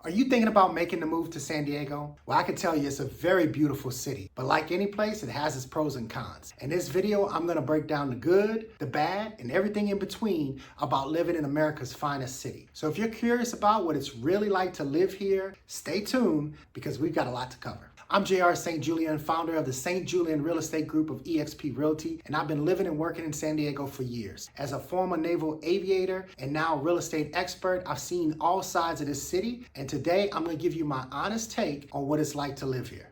Are you thinking about making the move to San Diego? Well, I can tell you it's a very beautiful city, but like any place, it has its pros and cons. In this video, I'm gonna break down the good, the bad, and everything in between about living in America's finest city. So if you're curious about what it's really like to live here, stay tuned because we've got a lot to cover. I'm J.R. St. Julien, founder of the St. Julien Real Estate Group of eXp Realty, and I've been living and working in San Diego for years. As a former naval aviator and now real estate expert, I've seen all sides of this city, and today I'm going to give you my honest take on what it's like to live here.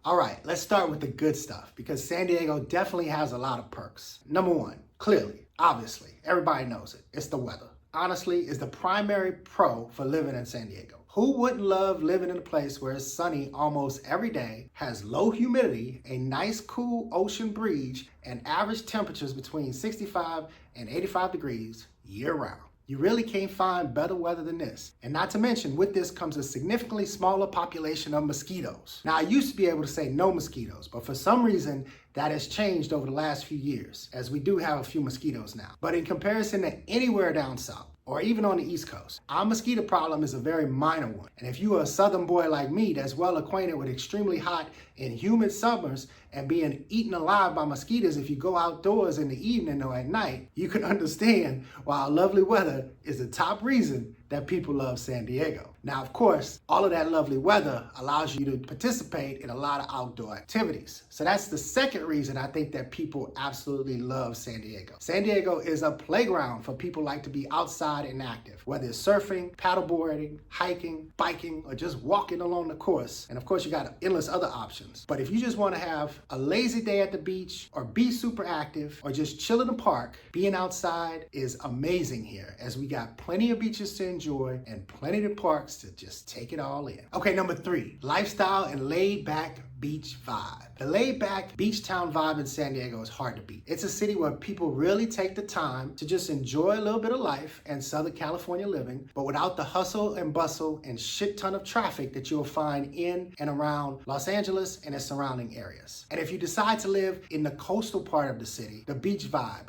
All right, let's start with the good stuff because San Diego definitely has a lot of perks. Number one, clearly, obviously, everybody knows it, it's the weather. Honestly, is the primary pro for living in San Diego. Who wouldn't love living in a place where it's sunny almost every day, has low humidity, a nice cool ocean breeze, and average temperatures between 65 and 85 degrees year round? You really can't find better weather than this. And not to mention, with this comes a significantly smaller population of mosquitoes. Now, I used to be able to say no mosquitoes, but for some reason, that has changed over the last few years, as we do have a few mosquitoes now. But in comparison to anywhere down south, or even on the East Coast, our mosquito problem is a very minor one. And if you are a southern boy like me that's well acquainted with extremely hot and humid summers and being eaten alive by mosquitoes if you go outdoors in the evening or at night, you can understand why our lovely weather is the top reason that people love San Diego. Now, of course, all of that lovely weather allows you to participate in a lot of outdoor activities. So that's the second reason I think that people absolutely love San Diego. San Diego is a playground for people who like to be outside and active, whether it's surfing, paddleboarding, hiking, biking, or just walking along the course. And of course, you got endless other options. But if you just want to have a lazy day at the beach or be super active or just chill in the park, being outside is amazing here, as we got plenty of beaches to enjoy and plenty of parks to just take it all in. Okay, number three, lifestyle and laid back beach vibe. The laid back beach town vibe in San Diego is hard to beat. It's a city where people really take the time to just enjoy a little bit of life and Southern California living, but without the hustle and bustle and shit ton of traffic that you'll find in and around Los Angeles and its surrounding areas. And if you decide to live in the coastal part of the city, the beach vibe,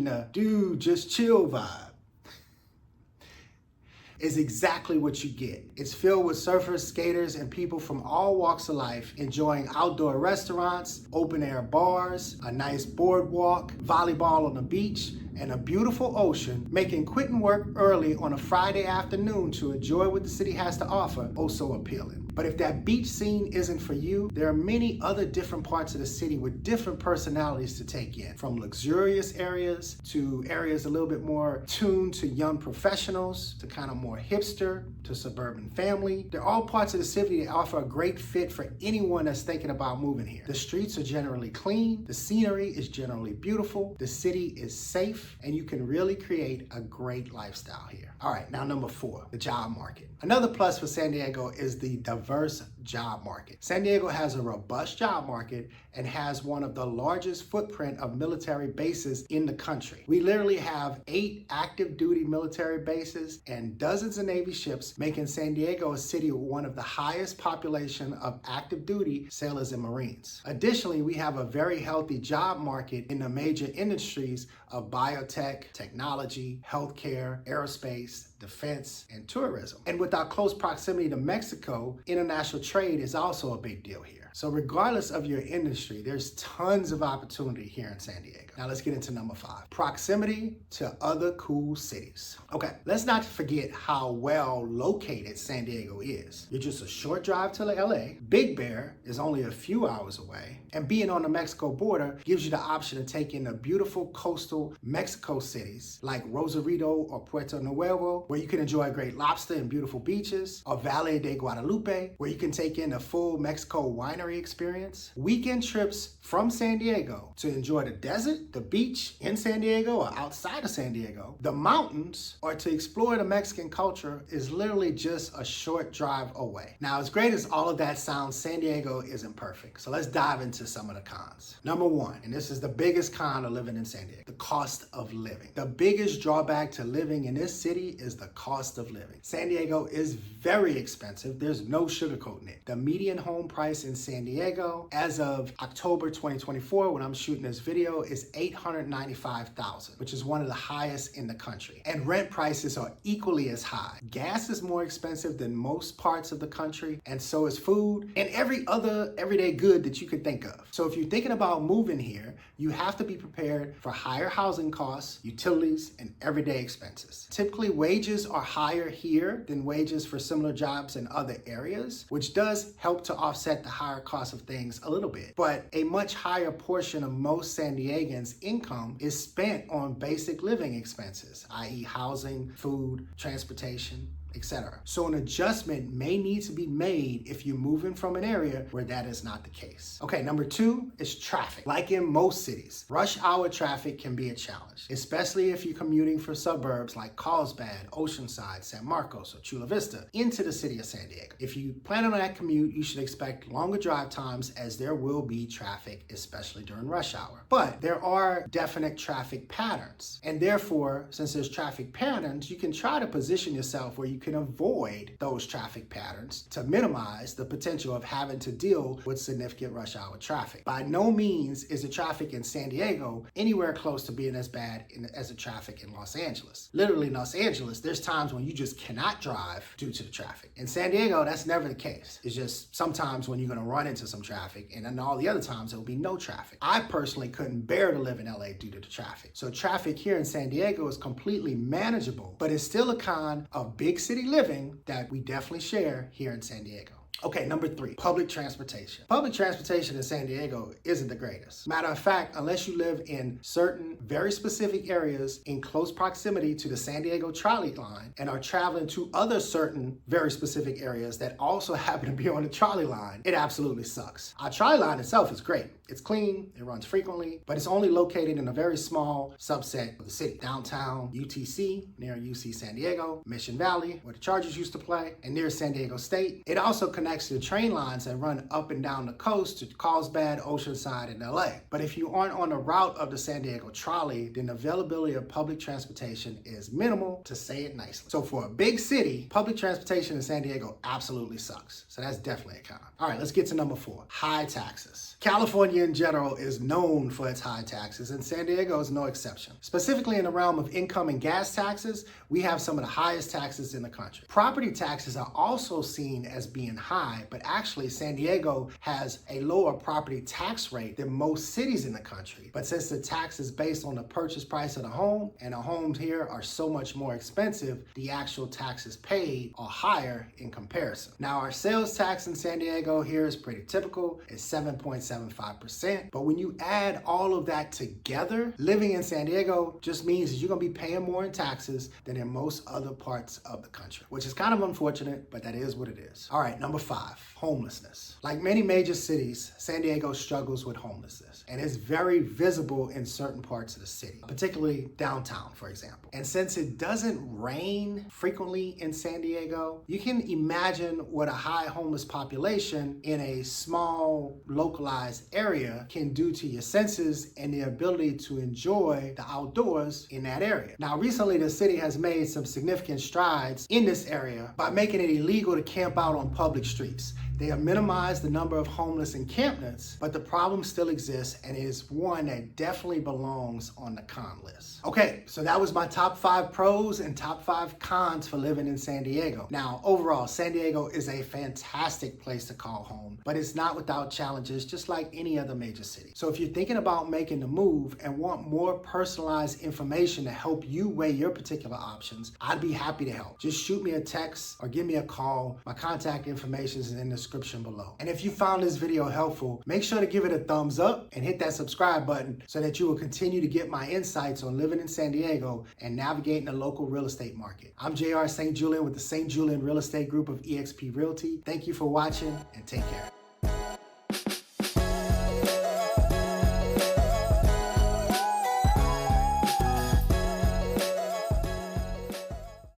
the dude, just chill vibe, is exactly what you get. It's filled with surfers, skaters, and people from all walks of life enjoying outdoor restaurants, open air bars, a nice boardwalk, volleyball on the beach, and a beautiful ocean, making quitting work early on a Friday afternoon to enjoy what the city has to offer oh so appealing. But if that beach scene isn't for you, there are many other different parts of the city with different personalities to take in, from luxurious areas to areas a little bit more tuned to young professionals, to kind of more hipster, to suburban family. They're all parts of the city that offer a great fit for anyone that's thinking about moving here. The streets are generally clean, the scenery is generally beautiful, the city is safe, and you can really create a great lifestyle here. All right, now number four, the job market. Another plus for San Diego is the diverse job market. San Diego has a robust job market and has one of the largest footprint of military bases in the country. We literally have 8 active duty military bases and dozens of Navy ships, making San Diego a city with one of the highest population of active duty sailors and Marines. Additionally, we have a very healthy job market in the major industries of biotech, technology, healthcare, aerospace, defense, and tourism. And with our close proximity to Mexico, international trade is also a big deal here. So regardless of your industry, there's tons of opportunity here in San Diego. Now let's get into number 5, proximity to other cool cities. Okay, let's not forget how well located San Diego is. You're just a short drive to LA. Big Bear is only a few hours away. And being on the Mexico border gives you the option to take in the beautiful coastal Mexico cities like Rosarito or Puerto Nuevo, where you can enjoy great lobster and beautiful beaches, or Valle de Guadalupe, where you can take in a full Mexico winery experience. Weekend trips from San Diego to enjoy the desert, the beach in San Diego or outside of San Diego, the mountains, or to explore the Mexican culture is literally just a short drive away. Now, as great as all of that sounds, San Diego isn't perfect. So let's dive into some of the cons. Number 1, and this is the biggest con of living in San Diego, the cost of living. The biggest drawback to living in this city is the cost of living. San Diego is very expensive. There's no sugarcoating it. The median home price in San San Diego, as of October 2024, when I'm shooting this video, is $895,000, which is one of the highest in the country. And rent prices are equally as high. Gas is more expensive than most parts of the country, and so is food and every other everyday good that you could think of. So if you're thinking about moving here, you have to be prepared for higher housing costs, utilities, and everyday expenses. Typically, wages are higher here than wages for similar jobs in other areas, which does help to offset the higher cost of things a little bit. But a much higher portion of most San Diegans' income is spent on basic living expenses, i.e. housing, food, transportation, etc. So an adjustment may need to be made if you're moving from an area where that is not the case. Okay, number 2 is traffic. Like in most cities, rush hour traffic can be a challenge, especially if you're commuting from suburbs like Carlsbad, Oceanside, San Marcos, or Chula Vista into the city of San Diego. If you plan on that commute, you should expect longer drive times as there will be traffic, especially during rush hour. But there are definite traffic patterns, and therefore, since there's traffic patterns, you can try to position yourself where you can avoid those traffic patterns to minimize the potential of having to deal with significant rush hour traffic. By no means is the traffic in San Diego anywhere close to being as bad as the traffic in Los Angeles. Literally, in Los Angeles, there's times when you just cannot drive due to the traffic. In San Diego, that's never the case. It's just sometimes when you're going to run into some traffic, and then all the other times there will be no traffic. I personally couldn't bear to live in LA due to the traffic. So traffic here in San Diego is completely manageable, but it's still a kind of big city living that we definitely share here in San Diego. Okay, number 3, public transportation. Public transportation in San Diego isn't the greatest. Matter of fact, unless you live in certain very specific areas in close proximity to the San Diego trolley line and are traveling to other certain very specific areas that also happen to be on the trolley line, it absolutely sucks. Our trolley line itself is great. It's clean, it runs frequently, but it's only located in a very small subset of the city. Downtown UTC, near UC San Diego, Mission Valley, where the Chargers used to play, and near San Diego State. It also connects to the train lines that run up and down the coast to Carlsbad, Oceanside, and LA. But if you aren't on the route of the San Diego trolley, then the availability of public transportation is minimal, to say it nicely. So for a big city, public transportation in San Diego absolutely sucks. So that's definitely a con. All right, let's get to number 4, high taxes. California in general is known for its high taxes, and San Diego is no exception. Specifically in the realm of income and gas taxes, we have some of the highest taxes in the country. Property taxes are also seen as being high, but actually San Diego has a lower property tax rate than most cities in the country. But since the tax is based on the purchase price of the home, and the homes here are so much more expensive, the actual taxes paid are higher in comparison. Now, our sales tax in San Diego here is pretty typical. It's 7.75%. But when you add all of that together, living in San Diego just means that you're going to be paying more in taxes than in most other parts of the country, which is kind of unfortunate, but that is what it is. All right, number 5, homelessness. Like many major cities, San Diego struggles with homelessness, and it's very visible in certain parts of the city, particularly downtown, for example. And since it doesn't rain frequently in San Diego, you can imagine what a high homeless population in a small, localized area can do to your senses and the ability to enjoy the outdoors in that area. Now, recently, the city has made some significant strides in this area by making it illegal to camp out on public streets. They have minimized the number of homeless encampments, but the problem still exists and is one that definitely belongs on the con list. Okay, so that was my top 5 pros and top 5 cons for living in San Diego. Now, overall, San Diego is a fantastic place to call home, but it's not without challenges, just like any other major city. So if you're thinking about making the move and want more personalized information to help you weigh your particular options, I'd be happy to help. Just shoot me a text or give me a call. My contact information is in the description below. And if you found this video helpful, make sure to give it a thumbs up and hit that subscribe button so that you will continue to get my insights on living in San Diego and navigating the local real estate market. I'm JR St. Julien with the St. Julien Real Estate Group of eXp Realty. Thank you for watching and take care.